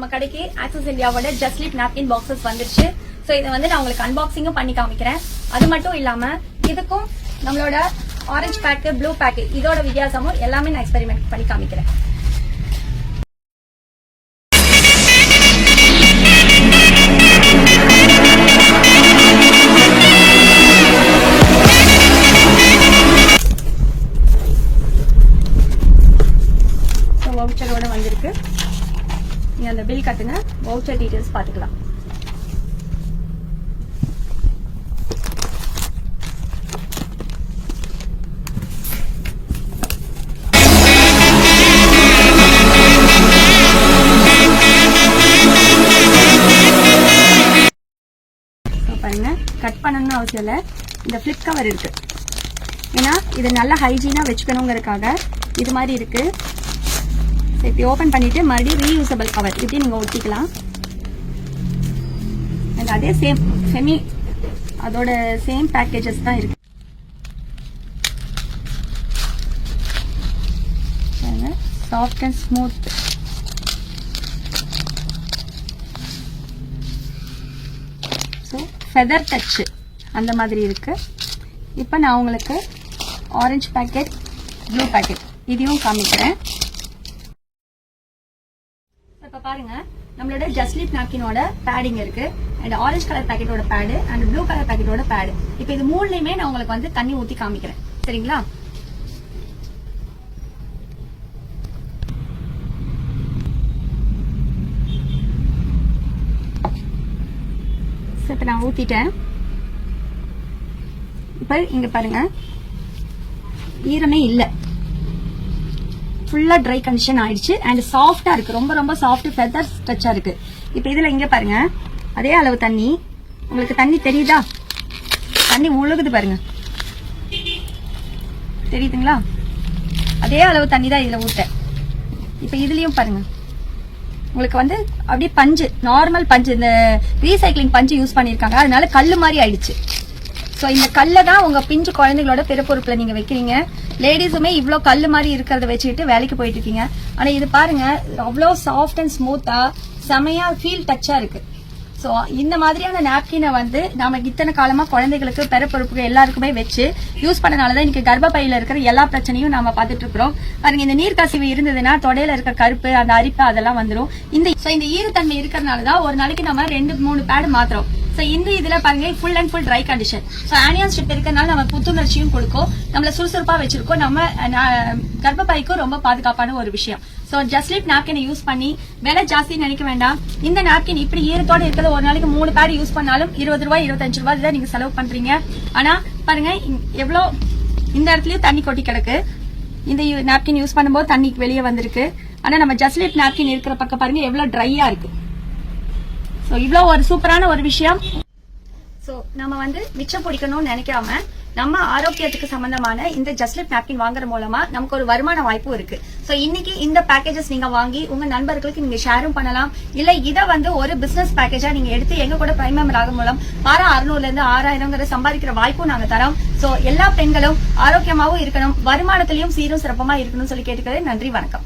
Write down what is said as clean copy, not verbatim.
நம்ம கடைக்கு ஆக்சஸ் இந்தியாவோட ஜஸ்ட் லிப் நாப்கின் பாக்ஸஸ் வந்துருச்சு. சோ இதை வந்து நான் உங்களுக்கு அன்பாக்சிங்கும் பண்ணி காமிக்கிறேன். அது மட்டும் இல்லாம இதுக்கும் நம்மளோட ஆரஞ்சு பேக்கு, ப்ளூ பேக்கு இதோட வித்தியாசமும் எல்லாமே நான் எக்ஸ்பெரிமெண்ட் பண்ணி காமிக்கிறேன். வவுச்சரோட வந்திருக்கு. நீங்க அந்த பில் கட்டுங்க, வவுச்சர் டீடைல்ஸ் பாத்துக்கலாம். பாருங்க, கட் பண்ணணும்னு அவசியம் இல்லை. இந்த ஃபிளிப் கவர் இருக்கு, ஏன்னா இது நல்லா ஹைஜீனா வச்சுக்கணுங்கிறதுக்காக இது மாதிரி இருக்கு. இப்படி ஓபன் பண்ணிட்டு மறுபடியும் ரீயூசபிள் கவர் இப்படி நீங்க ஒட்டிக்கலாம். அதே சேம் செமி அதோட சேம் பேக்கேஜஸ் தான் இருக்கு. Soft and smooth. So feather touch அந்த மாதிரி இருக்கு. இப்போ நான் உங்களுக்கு ஆரஞ்சு பேக்கெட், ப்ளூ பேக்கெட் இதையும் காமிக்கிறேன். இப்ப பாருங்க, நம்மளோட ஜஸ்ட் லிப் நாப்கினோட பேடிங் இருக்கு, அண்ட் ஆரஞ்சு கலர் பேக்கெட்டோட பேடு அண்ட் ப்ளூ கலர் பேக்கெட்டோட பேடு. இப்ப இது மூணுலயுமே நான் உங்களுக்கு வந்து தண்ணி ஊத்தி காமிக்கிறேன், சரிங்களா? இப்ப நான் ஊத்திட்டேன். இப்ப இங்க பாருங்க, ஈரமே இல்ல, ஃபுல்லா ட்ரை கண்டிஷன் ஆயிடுச்சு அண்ட் சாஃப்டா இருக்கு. ரொம்ப ரொம்ப சாஃப்ட் ஃபெதர் டச்சா இருக்கு. இப்போ இதுல இங்க பாருங்க, அதே அளவு தண்ணி. உங்களுக்கு தண்ணி தெரியுதா? தண்ணி முழுகுது பாருங்க, தெரியுதுங்களா? அதே அளவு தண்ணி தான் இதுல ஊத்த. இப்போ இதுலயும் பாருங்க, உங்களுக்கு வந்து அப்படியே பஞ்சு, நார்மல் பஞ்சு, இந்த ரீசைக்ளிங் பஞ்சு யூஸ் பண்ணிருக்காங்க, அதனால கல்லு மாதிரி ஆயிடுச்சு. ஸோ இந்த கல்லை தான் உங்க பிஞ்சு குழந்தைங்களோட பிறப்பொறுப்புல நீங்க வைக்கிறீங்க. லேடிஸுமே இவ்வளோ கல் மாதிரி இருக்கிறத வச்சுக்கிட்டு வேலைக்கு போயிட்டு இருக்கீங்க. ஆனா இது பாருங்க, அவ்வளோ சாஃப்ட் அண்ட் ஸ்மூத்தா செமையா ஃபீல் டச்சா இருக்கு. ஸோ இந்த மாதிரியான நாப்கினை வந்து நாம இத்தனை காலமா குழந்தைகளுக்கு பிறப்பொறுப்புக்கு எல்லாருக்குமே வச்சு யூஸ் பண்ணனாலதான் இன்னைக்கு கர்ப்பப்பையில இருக்கிற எல்லா பிரச்சனையும் நாம பார்த்துட்டு இருக்கிறோம். பாருங்க, இந்த நீர்க்கசிவு இருந்ததுன்னா தொடையில இருக்க கருப்பு, அந்த அரிப்பு அதெல்லாம் வந்துடும். இந்த ஈரத்தன்மை இருக்கிறதுனாலதான் ஒரு நாளைக்கு நம்ம 2-3 பேடு மாத்திரம். ஸோ இந்த இதுல பாருங்க, full and full dry condition. So onion strip இருக்கிறதுனால நம்ம புத்துணர்ச்சியும் கொடுக்கும், நம்மள சுறுசுறுப்பா வச்சிருக்கோம், நம்ம கர்ப்பப்பைக்கும் ரொம்ப பாதுகாப்பான ஒரு விஷயம். ஸோ ஜஸ்ட் லிப் நாப்கினை யூஸ் பண்ணி விலை ஜாஸ்தி நினைக்க வேண்டாம். இந்த நாப்கின் இப்படி ஈரத்தோட இருக்கிறது ஒரு நாளைக்கு 3 பேடு யூஸ் பண்ணாலும் 20 ரூபாய் 25 ரூபாய் தான் நீங்க செலவு பண்றீங்க. ஆனா பாருங்க, எவ்வளோ இந்த இடத்துலயும் தண்ணி கொட்டி கிடக்கு. இந்த நாப்கின் யூஸ் பண்ணும்போது தண்ணி வெளியே வந்திருக்கு. ஆனா நம்ம ஜஸ்ட் லிப் நாப்கின் இருக்கிற பக்கம் பாருங்க எவ்வளவு ட்ரையா இருக்கு. சோ இவ்ளோ ஒரு சூப்பரான ஒரு விஷயம். சோ நம்ம வந்து மிச்சம் பிடிக்கணும்னு நினைக்காம நம்ம ஆரோக்கியத்துக்கு சம்பந்தமான இந்த ஜஸ்ட் லிப் நாப்கின் வாங்குற மூலமா நமக்கு ஒரு வருமான வாய்ப்பும் இருக்கு. சோ இன்னைக்கு இந்த பேக்கேஜஸ் நீங்க வாங்கி உங்க நண்பர்களுக்கு நீங்க ஷேரும் பண்ணலாம். இல்ல இதை வந்து ஒரு பிசினஸ் பேக்கேஜா நீங்க எடுத்து எங்க கூட பிரைம் மெம்பர் ஆகும் மூலம் 600 இருந்து 6000 சம்பாதிக்கிற வாய்ப்பும் நாங்க தரோம். சோ எல்லா பெண்களும் ஆரோக்கியமாவும் இருக்கணும், வருமானத்திலையும் சீரும் சிறப்பமா இருக்கணும்னு சொல்லி கேட்டுக்கிறேன். நன்றி, வணக்கம்.